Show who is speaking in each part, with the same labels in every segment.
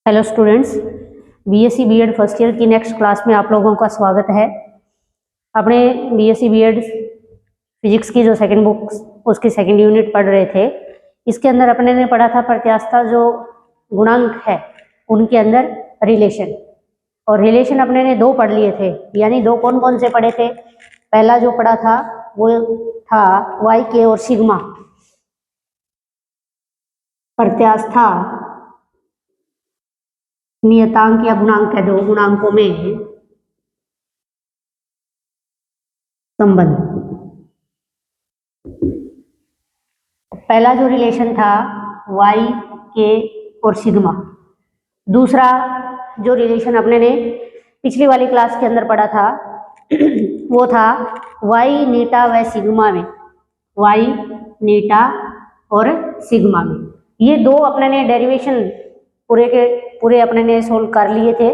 Speaker 1: Hello students, BSc BEd first year की next class में आप लोगों का स्वागत है। अपने बीएससी बीएड फिजिक्स की जो सेकंड बुक उसकी सेकंड यूनिट पढ़ रहे थे। इसके अंदर अपने ने पढ़ा था प्रत्यास्था जो गुणांक है उनके अंदर रिलेशन, और रिलेशन अपने ने दो पढ़ लिए थे। यानी दो कौन कौन से पढ़े थे? पहला जो पढ़ा था वो था वाई के और सिग्मा। प्रत्यास्था नियतांक या गुणांक है, दो गुणांकों में संबंध। पहला जो रिलेशन था वाई के और सिग्मा। दूसरा जो रिलेशन अपने ने पिछली वाली क्लास के अंदर पढ़ा था वो था वाई नीटा व सिग्मा में, वाई नीटा और सिग्मा में। ये दो अपने ने डेरिवेशन पूरे के पूरे अपने ने सोल्व कर लिए थे।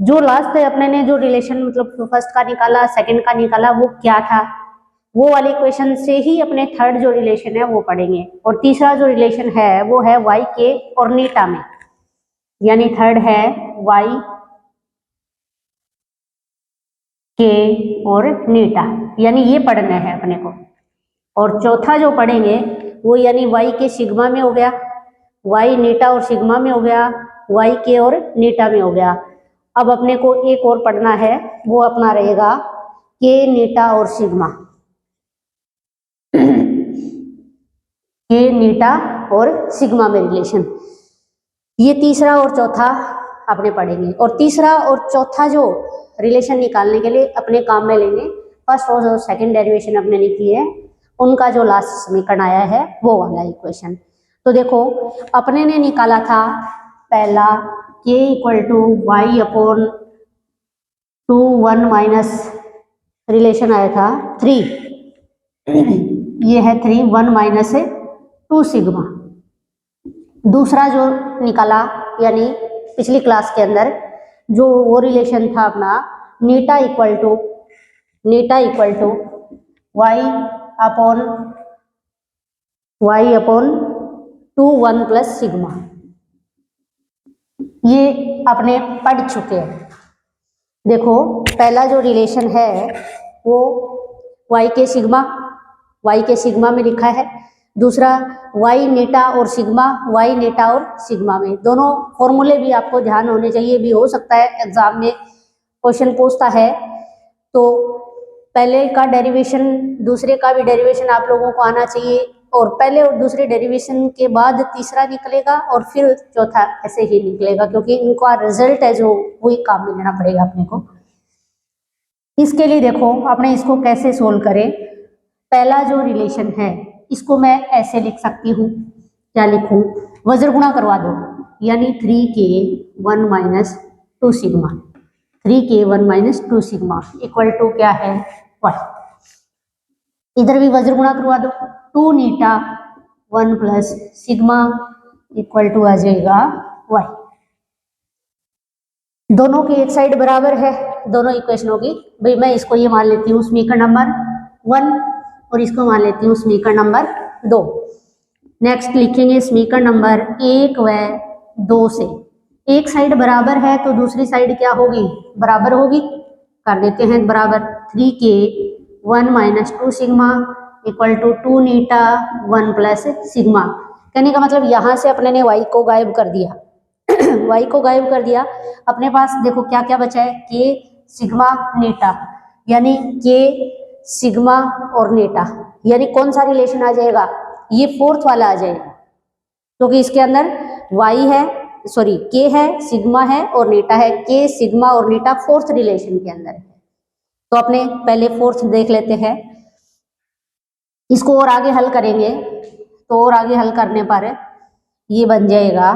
Speaker 1: जो लास्ट अपने ने जो रिलेशन मतलब फर्स्ट का निकाला, सेकंड का निकाला, वो क्या था? वो वाले क्वेश्चन से ही अपने थर्ड जो रिलेशन है वो पढ़ेंगे। और तीसरा जो रिलेशन है वो है वाई के और नीटा में, यानी थर्ड है वाई के और नीटा, यानी ये पढ़ना है अपने को। और चौथा जो पढ़ेंगे वो यानी वाई के सिग्मा में हो गया, वाई नीटा और सिग्मा में हो गया, वाई के और नीटा में हो गया। अब अपने को एक और पढ़ना है, वो अपना रहेगा के नीटा और सिग्मा, के नीटा और सिग्मा में रिलेशन। ये तीसरा और चौथा अपने पढ़ेंगे। और तीसरा और चौथा जो रिलेशन निकालने के लिए अपने काम में लेंगे, फर्स्ट और सेकंड डेरिवेशन अपने ने की है, उनका जो लास्ट समीकरण आया है वो वाला इक्वेशन। तो देखो अपने ने निकाला था पहला k equal to Y upon 2 1 minus relation आया था 3, ये है 3 1 माइनस 2 सिग्मा। दूसरा जो निकाला यानी पिछली क्लास के अंदर जो वो रिलेशन था अपना eta equal to Y upon 2 1 plus sigma. ये अपने पढ़ चुके हैं। देखो पहला जो रिलेशन है वो वाई के सिग्मा में लिखा है। दूसरा वाई नीटा और सिग्मा में। दोनों फॉर्मूले भी आपको ध्यान होने चाहिए, भी हो सकता है एग्जाम में क्वेश्चन पूछता है। तो पहले का डेरिवेशन दूसरे का भी डेरिवेशन आप लोगों को आना चाहिए, और पहले और दूसरे डेरिवेशन के बाद तीसरा निकलेगा और फिर चौथा ऐसे ही निकलेगा, क्योंकि इनका रिजल्ट है जो वही काम में लेना पड़ेगा अपने को। इसके लिए देखो अपने इसको कैसे सोल्व करें। पहला जो रिलेशन है इसको मैं ऐसे लिख सकती हूँ, क्या लिखूं? वज्र गुणा करवा दो, यानी 3k 1 minus 2 sigma, 3k 1 minus 2 sigma equal to क्या है? y। इधर भी वज्र गुणा करवा दो, 2 नीटा 1 प्लस सिग्मा इक्वल टू आ जाएगा y। दोनों की एक साइड बराबर है, दोनों इक्वेशनों की। भाई मैं इसको ये मान लेती हूँ समीकरण नंबर 1 और इसको मान लेती हूँ समीकरण नंबर 2। नेक्स्ट लिखेंगे समीकरण नंबर 1 व 2 से। एक साइड बराबर है तो दूसरी साइड क्या होगी? बराबर होगी। कर देते हैं बराबर, 3k 1 minus 2 sigma equal to 2 नीटा 1 प्लस सिग्मा। कहने का मतलब यहाँ से अपने ने y को गायब कर दिया y को गायब कर दिया। अपने पास देखो क्या क्या बचा है, k सिग्मा नीटा, यानी k सिग्मा और नीटा, यानी कौन सा रिलेशन आ जाएगा? ये फोर्थ वाला आ जाएगा, क्योंकि इसके अंदर y है, सॉरी k है, सिग्मा है और नीटा है। k सिग्मा और नीटा फोर्थ रिलेशन के अंदर है। तो अपने पहले फोर्थ देख लेते हैं, इसको और आगे हल करेंगे तो और आगे हल करने पर ये बन जाएगा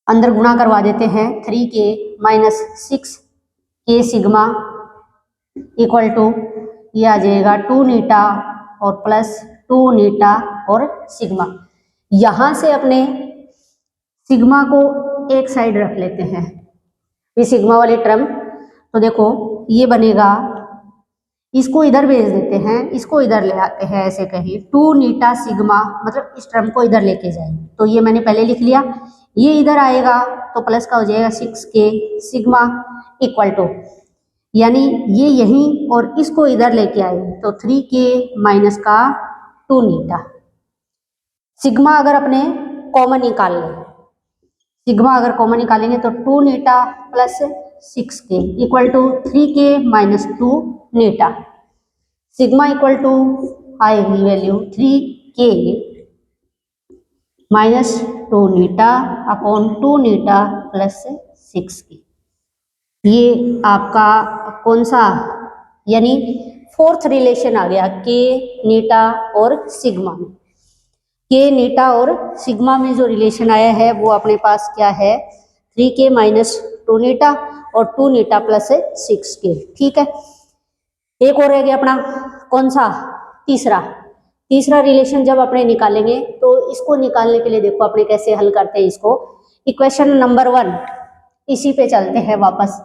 Speaker 1: अंदर गुणा करवा देते हैं, 3k minus 6k sigma equal to ये आ जाएगा 2 नीटा और प्लस 2 नीटा और सिग्मा। यहां से अपने सिग्मा को एक साइड रख लेते हैं, ये सिग्मा वाली टर्म। तो देखो ये बनेगा, इसको इधर भेज देते हैं, इसको इधर ले आते हैं, ऐसे कहिए 2 नीटा सिग्मा, मतलब इस टर्म को इधर लेके जाएंगे। तो ये मैंने पहले लिख लिया, ये इधर आएगा तो प्लस का हो जाएगा 6k सिग्मा इक्वल टू, यानी ये यहीं और इसको इधर लेके आए तो 3k माइनस का 2 नीटा। सिग्मा अगर अपने कॉमन निकाल लें, सिग्मा अगर कॉमन निकालेंगे तो 2 eta plus 6k equal to 3k minus 2 eta. Sigma equal to आएगी value 3k minus 2 eta upon 2 eta plus 6k। ये आपका कौन सा, यानी फोर्थ रिलेशन आ गया के नीटा और सिग्मा में। के नीटा और सिग्मा में जो रिलेशन आया है वो अपने पास क्या है, 3k माइनस 2 नीटा और 2 नीटा प्लस 6k। ठीक है, एक और रह गया अपना कौन सा, तीसरा रिलेशन जब अपने निकालेंगे तो इसको निकालने के लिए देखो अपने कैसे हल करते हैं इसको। इक्वेशन नंबर 1 इसी पे चलते हैं वापस,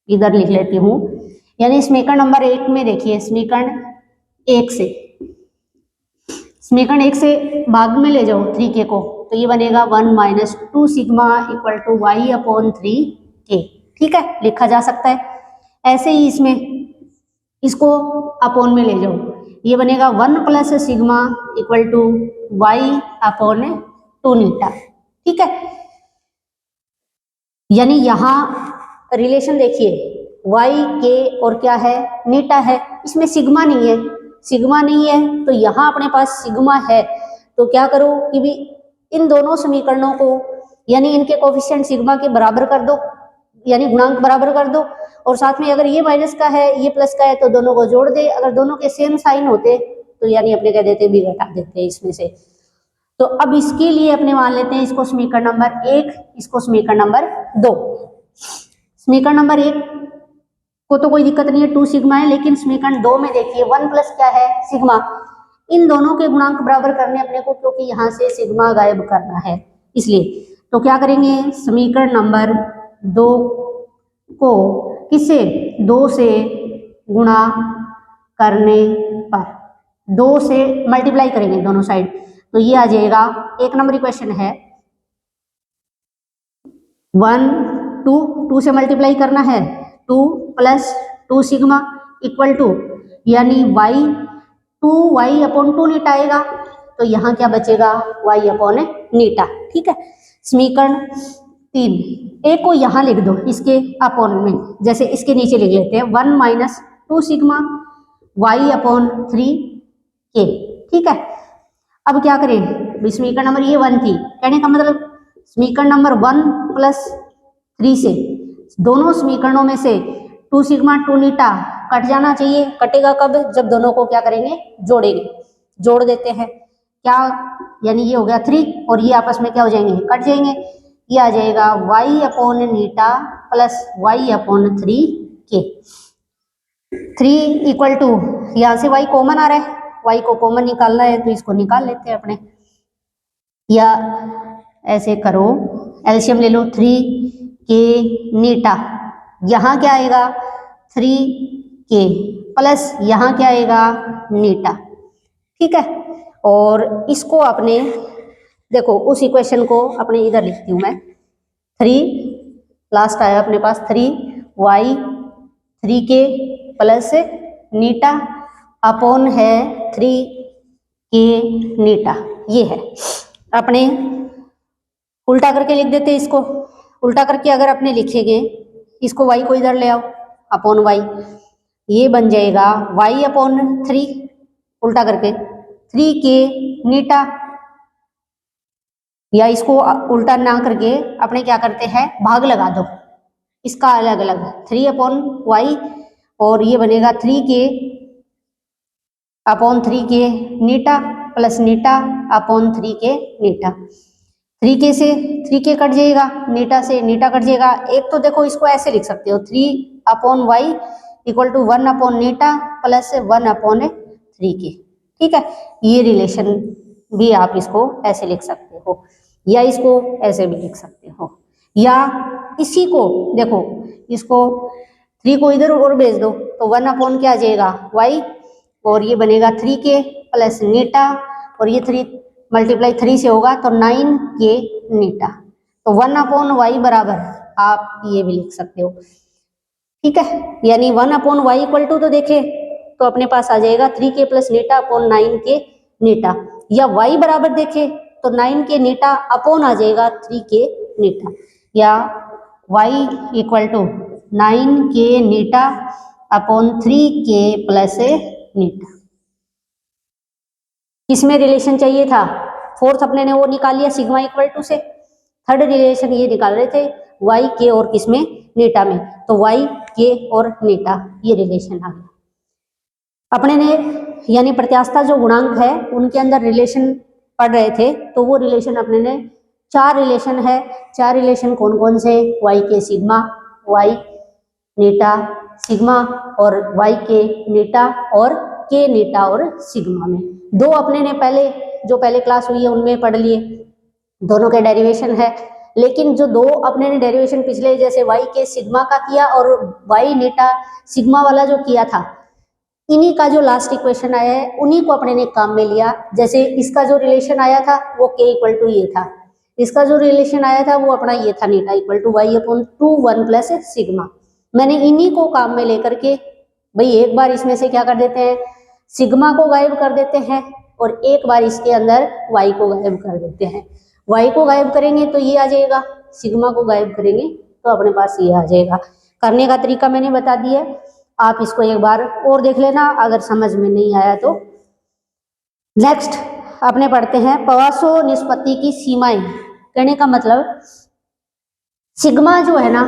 Speaker 1: इधर लिख लेती हूँ, यानी समीकरण नंबर 1 में देखिए, समीकरण 1 से भाग में ले जाओ 3k को, तो ये बनेगा 1 minus 2 sigma equal to y upon 3k। ठीक है, लिखा जा सकता है। ऐसे ही इसमें इसको अपॉन में ले जाओ, ये बनेगा 1 plus sigma equal to y upon 2 नीटा। ठीक है, यानी यहाँ रिलेशन देखिए y k और क्या है, नीटा है, इसमें सिग्मा नहीं है, तो यहाँ अपने पास सिग्मा है। तो क्या करो कि भी इन दोनों समीकरणों को, यानी इनके कोफिशिएंट सिग्मा के बराबर कर दो, यानी गुणांक बराबर कर दो, और साथ में अगर ये माइनस का है ये प्लस का है तो दोनों को जोड़ दे। अगर दोनों के सेम साइन होते तो यानी अपने कह देते भी घटा देते हैं इसमें से। तो अब इसके लिए अपने मान लेते हैं इसको समीकरण नंबर 1, इसको समीकरण नंबर 2। समीकरण नंबर 1 को तो कोई दिक्कत नहीं है, 2 सिग्मा है, लेकिन समीकरण 2 में देखिए 1 प्लस क्या है, सिग्मा। इन दोनों के गुणांक बराबर करने अपने को, क्योंकि यहाँ से सिग्मा गायब करना है इसलिए। तो क्या करेंगे, समीकरण नंबर 2 को किससे, 2 से गुणा करने पर, 2 से मल्टीप्लाई करेंगे दोनों साइड, तो ये आ जाएगा, एक नंबर इक्वेशन है 1 2 से मल्टीप्लाई करना है, 2 प्लस 2 सिग्मा इक्वल टू, यानी y अपॉन 2 नीटा आएगा, तो यहाँ क्या बचेगा, y अपॉन नीटा। ठीक है, समीकरण 3 एक को यहाँ लिख दो इसके अपॉन में, जैसे इसके नीचे लिख लेते हैं 1 minus 2 sigma y upon 3k। ठीक है, अब क्या करें, समीकरण नंबर ये 1 थी, कहने का मतलब समीकरण नंबर 1 प्लस 3 से दोनों समीकरणों में से 2 सिग्मा 2 नीटा कट जाना चाहिए। कटेगा कब, जब दोनों को क्या करेंगे, जोड़ेंगे, जोड़ देते हैं क्या, यानी ये हो गया 3 और ये आपस में क्या हो जाएंगे, कट जाएंगे। ये आ जाएगा y अपॉन नीटा plus y upon 3k। 3 equal to, यहाँ से y कॉमन आ रहा है, y को कॉमन निकालना है तो इसको निकाल लेते हैं अपने, या ऐसे करो एलसीएम ले लो, 3k नीटा, यहाँ क्या आएगा 3k प्लस यहाँ क्या आएगा नीटा। ठीक है, और इसको अपने देखो उस इक्वेशन को अपने इधर लिखती हूँ मैं, 3 लास्ट आया अपने पास 3y 3k प्लस नीटा अपॉन है 3k नीटा। ये है, अपने उल्टा करके लिख देते हैं इसको। उल्टा करके अगर अपने लिखेंगे, इसको y को इधर ले आओ अपॉन y, ये बन जाएगा y अपॉन 3, उल्टा करके 3k नीटा, या इसको उल्टा ना करके अपने क्या करते हैं, भाग लगा दो इसका अलग अलग, 3 अपॉन y और ये बनेगा 3k अपॉन 3k नीटा प्लस नीटा अपॉन 3k नीटा। 3k से 3k कट जाएगा, नीटा से नीटा कट जाएगा। एक तो देखो इसको ऐसे लिख सकते हो, 3 upon y equal to 1 upon नीटा प्लस 1 अपॉन 3k। ठीक है, ये रिलेशन भी आप इसको ऐसे लिख सकते हो, या इसको ऐसे भी लिख सकते हो, या इसी को देखो, इसको 3 को इधर और भेज दो तो 1 अपॉन क्या आ जाएगा y, और ये बनेगा 3k प्लस नीटा, और ये 3 मल्टीप्लाई 3 से होगा तो 9k नीटा। तो 1 अपॉन वाई बराबर आप ये भी लिख सकते हो, ठीक है। यानी 1 अपॉन वाई इक्वल टू, तो देखें तो अपने पास आ जाएगा 3k प्लस नीटा अपॉन 9k नीटा, या y बराबर देखें तो 9k नीटा अपॉन आ जाएगा 3k नीटा, या y equal to 9k eta upon 3k plus eta. किसमें रिलेशन चाहिए था, फोर्थ अपने ने वो निकाल लिया सिग्मा इक्वल टू से, थर्ड रिलेशन ये निकाल रहे थे वाई के और किसमें नीटा में, तो वाई के और नीटा ये रिलेशन आ गया अपने ने। यानी प्रत्यास्थता जो गुणांक है उनके अंदर रिलेशन पढ़ रहे थे, तो वो रिलेशन अपने ने 4 रिलेशन है। 4 रिलेशन कौन कौन से, वाई के सिग्मा, वाई नीटा सिग्मा, और वाई के नीटा और के नीटा और सिग्मा में। 2 अपने ने पहले क्लास हुई है उनमें पढ़ लिए, दोनों के डेरिवेशन है। लेकिन जो 2 अपने ने डेरिवेशन पिछले जैसे वाई के सिग्मा का किया और वाई नीटा सिग्मा वाला जो किया था, इन्हीं का जो लास्ट इक्वेशन आया है उन्हीं को अपने ने काम में लिया। जैसे इसका जो रिलेशन आया था वो k इक्वल टू ये था, इसका जो रिलेशन आया था वो अपना ये था eta equal to Y upon 2 1 plus sigma. मैंने इन्हीं को काम में लेकर के भाई एक बार इसमें से क्या कर देते हैं, सिग्मा को गायब कर देते हैं, और एक बार इसके अंदर वाई को गायब कर देते हैं। वाई को गायब करेंगे तो ये आ जाएगा, सिग्मा को गायब करेंगे तो अपने पास ये आ जाएगा। करने का तरीका मैंने बता दिया, आप इसको एक बार और देख लेना अगर समझ में नहीं आया तो। नेक्स्ट अपने पढ़ते हैं पवासो निष्पत्ति की सीमाएं। कहने का मतलब सिग्मा जो है ना,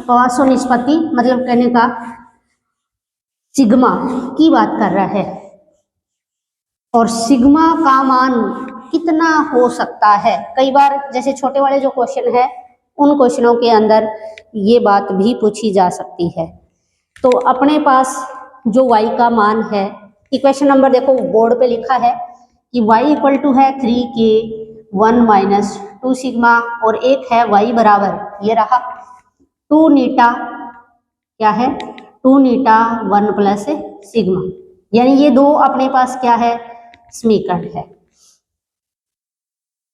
Speaker 1: पवासो निष्पत्ति मतलब कहने का सिग्मा की बात कर रहा है, और सिग्मा का मान कितना हो सकता है। कई बार जैसे छोटे वाले जो क्वेश्चन है उन क्वेश्चनों के अंदर ये बात भी पूछी जा सकती है। तो अपने पास जो y का मान है, इक्वेशन नंबर देखो बोर्ड पे लिखा है कि y इक्वल टू है 3k 1 माइनस 2 सिग्मा, और एक है y बराबर ये रहा 2 नीटा, क्या है 2 नीटा 1 प्लस सिग्मा। यानी ये 2 अपने पास क्या है, समीकरण है।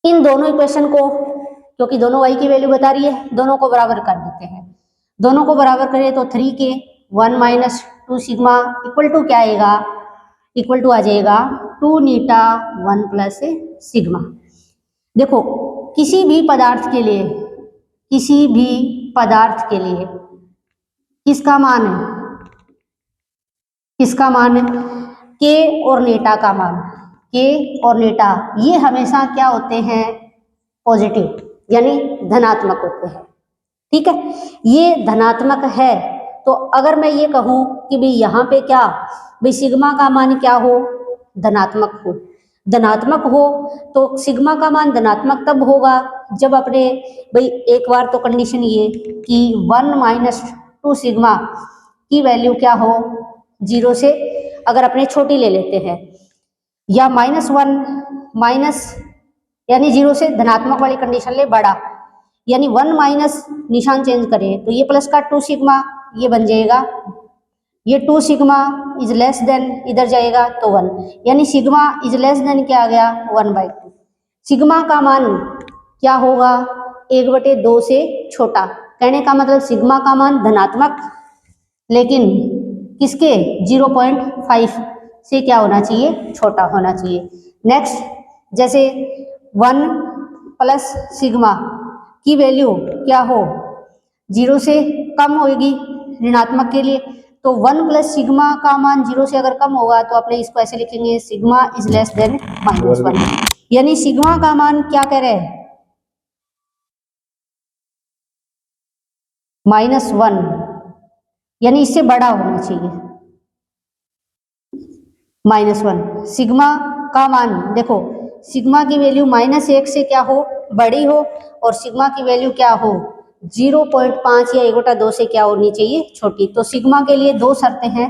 Speaker 1: इन दोनों इक्वेशन को, क्योंकि दोनों y की वैल्यू बता रही है, दोनों को बराबर कर देते हैं। दोनों को बराबर करें तो 3k 1 minus 2 sigma equal to क्या आएगा, इक्वल टू आ जाएगा 2 नीटा 1 प्लस सिग्मा। देखो किसी भी पदार्थ के लिए, किसी भी पदार्थ के लिए किसका मान है, किसका मान है, के और नीटा का मान, के और नीटा ये हमेशा क्या होते हैं, पॉजिटिव यानी धनात्मक होते हैं, ठीक है। ये धनात्मक है, तो अगर मैं ये कहूं कि भाई यहाँ पे क्या, भाई सिग्मा का मान क्या हो, धनात्मक हो, धनात्मक हो तो सिग्मा का मान धनात्मक तब होगा जब अपने भाई एक बार तो कंडीशन ये कि 1 माइनस 2 सिग्मा की वैल्यू क्या हो, 0 से अगर अपने छोटी ले लेते हैं, या -1 माइनस यानी 0 से धनात्मक वाली कंडीशन ले बड़ा, यानी 1 माइनस निशान चेंज करें तो ये प्लस का 2 सिग्मा ये बन जाएगा, ये 2 सिग्मा इज लेस देन इधर जाएगा तो 1, यानी सिग्मा इज लेस देन क्या आ गया 1/2। सिग्मा का मान क्या होगा, 1/2 से छोटा। कहने का मतलब सिग्मा का मान धनात्मक, लेकिन किसके 0.5 से क्या होना चाहिए, छोटा होना चाहिए। नेक्स्ट जैसे 1 प्लस सिग्मा की वैल्यू क्या हो, 0 से कम होगी ऋणात्मक के लिए, तो 1 प्लस सिग्मा का मान 0 से अगर कम होगा तो अपने इसको ऐसे लिखेंगे सिग्मा इज लेस देन -1, यानी सिग्मा का मान क्या कह रहे हैं, -1, यानी इससे बड़ा होना चाहिए, -1 सिग्मा का मान। देखो सिग्मा की वैल्यू -1 से क्या हो, बड़ी हो, और सिग्मा की वैल्यू क्या हो 0.5 या 1/2 से क्या होनी चाहिए, छोटी। तो सिग्मा के लिए 2 शर्तें हैं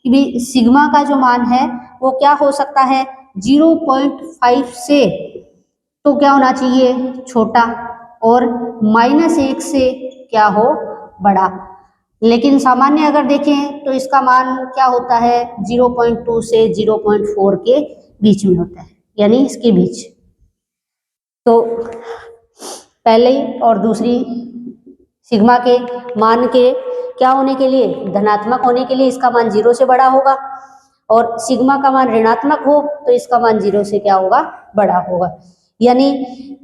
Speaker 1: कि भी सिग्मा का जो मान है वो क्या हो सकता है 0.5 से तो क्या होना चाहिए, छोटा, और -1 से क्या हो, बड़ा। लेकिन सामान्य अगर देखें तो इसका मान क्या होता है, 0.2 से 0.4 के बीच में होता है, यानी इसके बीच। तो पहले और दूसरी सिग्मा के मान के क्या होने के लिए, धनात्मक होने के लिए इसका मान 0 से बड़ा होगा, और सिग्मा का मान ऋणात्मक हो तो इसका मान 0 से क्या होगा, बड़ा होगा। यानी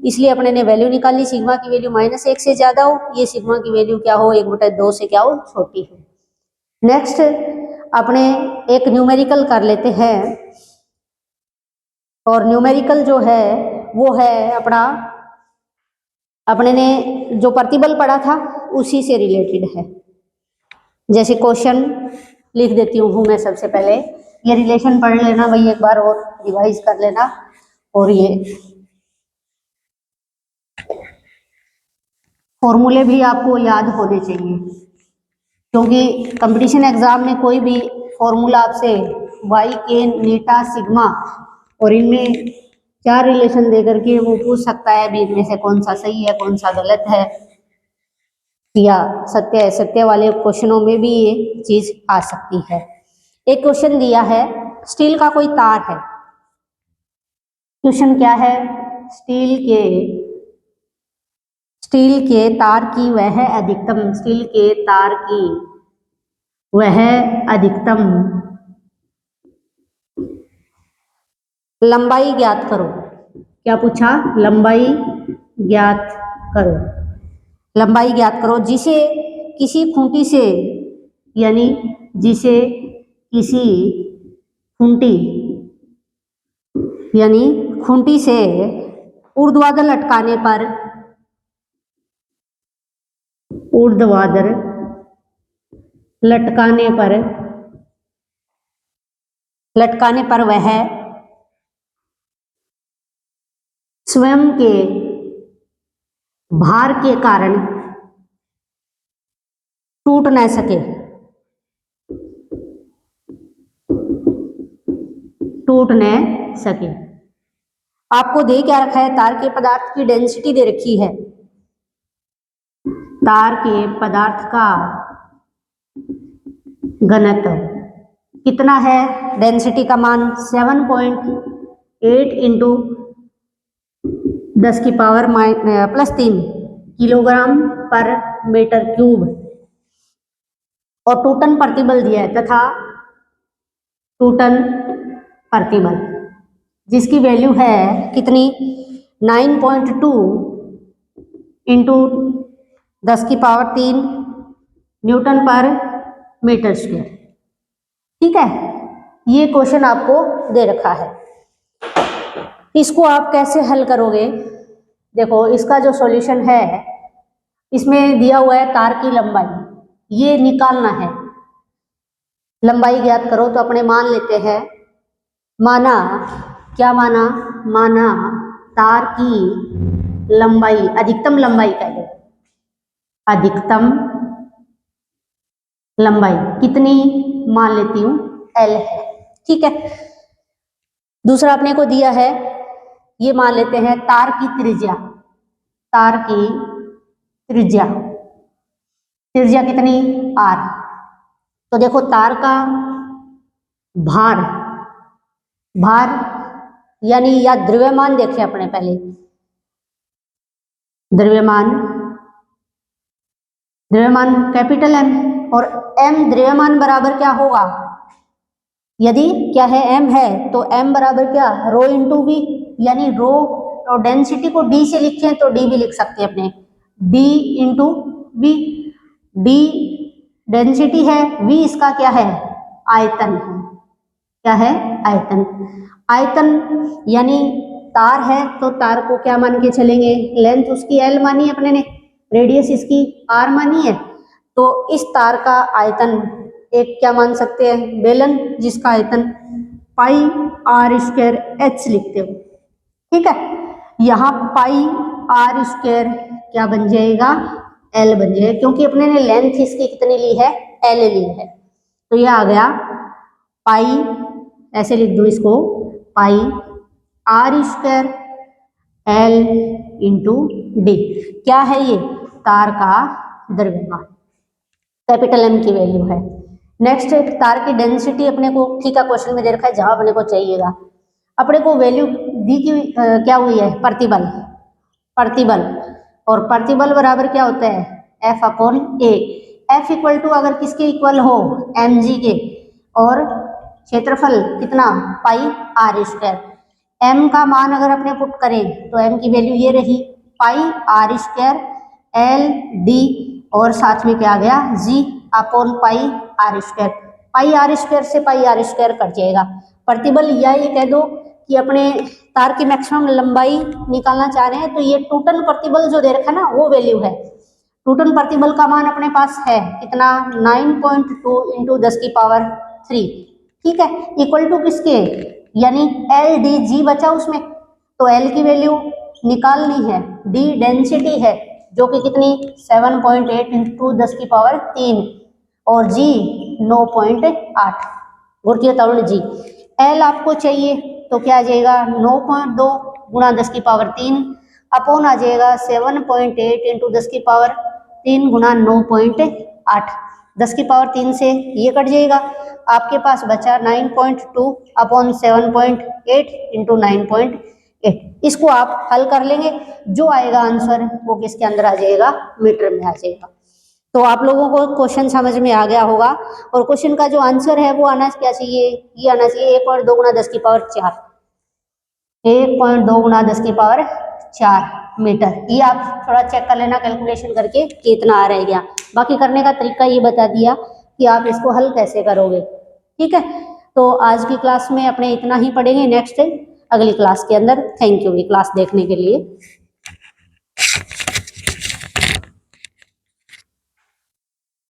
Speaker 1: इसलिए अपने ने वैल्यू निकाली, सिग्मा की वैल्यू -1 से ज्यादा हो, ये सिग्मा की वैल्यू क्या हो, 1/2 से क्या हो, छोटी हो। नेक्स्ट अपने एक न्यूमेरिकल कर लेते हैं, और न्यूमेरिकल जो है वो है अपने ने जो प्रतिबल पढ़ा था उसी से रिलेटेड है। जैसे क्वेश्चन लिख देती हूँ मैं, सबसे पहले ये रिलेशन पढ़ लेना भाई एक बार और रिवाइज कर लेना, और ये फॉर्मूले भी आपको याद होने चाहिए, क्योंकि कंपटीशन एग्जाम में कोई भी फॉर्मूला आपसे वाई के नीटा सिग्मा और इनमें 4 रिलेशन दे करके वो पूछ सकता है भी इनमें से कौन सा सही है कौन सा गलत है, या सत्य है। सत्य वाले क्वेश्चनों में भी ये चीज आ सकती है। एक क्वेश्चन दिया है, स्टील का कोई तार है। क्वेश्चन क्या है, स्टील के तार की वह अधिकतम, स्टील के तार की वह अधिकतम लंबाई ज्ञात करो। क्या पूछा, लंबाई ज्ञात करो। लंबाई ज्ञात करो जिसे किसी खूंटी से, यानी जिसे किसी खूंटी यानी खूंटी से ऊर्ध्वाधर लटकाने पर, ऊर्ध्वाधर लटकाने पर वह स्वयं के भार के कारण टूट न सके, टूट न सके। आपको दे क्या रखा है, तार के पदार्थ की डेंसिटी दे रखी है। तार के पदार्थ का घनत्व कितना है, डेंसिटी का मान 7.8 इंटू 10⁻³ किलोग्राम पर मीटर क्यूब, और टूटन प्रतिबल दिया है, तथा टूटन प्रतिबल जिसकी वैल्यू है कितनी, 9.2 इंटू 10⁻³ न्यूटन पर मीटर स्क्वायर। ठीक है, ये क्वेश्चन आपको दे रखा है। इसको आप कैसे हल करोगे, देखो इसका जो सॉल्यूशन है, इसमें दिया हुआ है तार की लंबाई, ये निकालना है। लंबाई ज्ञात करो तो अपने मान लेते हैं, माना क्या माना, माना तार की लंबाई, अधिकतम लंबाई कह लो, अधिकतम लंबाई कितनी मान लेती हूँ, L है। ठीक है, दूसरा अपने को दिया है, ये मान लेते हैं तार की त्रिज्या, तार की त्रिज्या, त्रिज्या कितनी, R। तो देखो तार का भार, भार यानी या द्रव्यमान देखें अपने पहले, द्रव्यमान, द्रव्यमान कैपिटल M, और M द्रव्यमान बराबर क्या होगा, यदि क्या है M है तो M बराबर क्या, रो इंटू V, यानी रो और डेंसिटी को D से लिखें तो D भी लिख सकते हैं अपने, D into V। D density है, V इसका क्या है, आयतन है। क्या है, आयतन। आयतन यानी तार है तो तार को क्या मान के चलेंगे, लेंथ उसकी L मानी अपने ने, रेडियस इसकी R मानी है, तो इस तार का आयतन एक क्या मान सकते हैं, बेलन, जिसका आयतन πr² लिखते हो। ठीक है, यहाँ πr² क्या बन जाएगा, L बन जाएगा, क्योंकि अपने ने लेंथ इसकी कितनी ली है, L ली है। तो ये आ गया पाई, ऐसे लिख दो इसको, πr² L इंटू D। क्या है ये, तार का द्रव्यमान। कैपिटल M की वैल्यू है। नेक्स्ट तार की डेंसिटी अपने को ठीक है क्वेश्चन में दे रखा है, जहां अपने को चाहिएगा अपने को वैल्यू दी की क्या हुई है, प्रतिबल, प्रतिबल, और प्रतिबल बराबर क्या होता है F upon A. F equal to अगर किसके इक्वल हो, mg के, और क्षेत्रफल कितना पाई आर स्क्वायर। m का मान अगर अपने पुट करें तो m की वैल्यू ये रही pi r square l d, और साथ में क्या आ गया g upon pi r square. Pi r square से पाई आर स्क्वायर कट जाएगा। प्रतिबल, या ये कह दो कि अपने तार की मैक्सिमम लंबाई निकालना चाह रहे हैं तो ये टोटल प्रतिबल जो दे रखा है ना वो वैल्यू है। टोटल प्रतिबल का मान अपने पास है कितना 9.2 इंटू 10 की पावर 3, ठीक है, इक्वल टू किसके, यानी एल डी जी बचा उसमें, तो एल की वैल्यू निकालनी है, डी डेंसिटी है जो कि कितनी 7.8 इंटू 10 की पावर 3, और जी 9.8 गुणित तरुण जी। एल आपको चाहिए तो क्या आ जाएगा 9.2 गुणा 10 की पावर 3 अपॉन आ जाएगा 7.8 इंटू 10 की पावर 3 गुणा 9.8। 10 की पावर 3 से ये कट जाएगा, आपके पास बचा 9.2 अपॉन 7.8 इंटू 9.8। इसको आप हल कर लेंगे, जो आएगा आंसर वो किसके अंदर आ जाएगा, मीटर में आ जाएगा। तो आप लोगों को क्वेश्चन समझ में आ गया होगा, और क्वेश्चन का जो आंसर है वो आना क्या चाहिए, ये आना चाहिए 1.2 गुणा 10 की पावर 4, 1.2 गुणा 10 की पावर 4 मीटर। ये आप थोड़ा चेक कर लेना कैलकुलेशन करके कितना आ रहेगा। बाकी करने का तरीका ये बता दिया कि आप इसको हल कैसे करोगे, ठीक है। तो आज की क्लास में अपने इतना ही पढ़ेंगे, नेक्स्ट अगली क्लास के अंदर। थैंक यू ये क्लास देखने के लिए।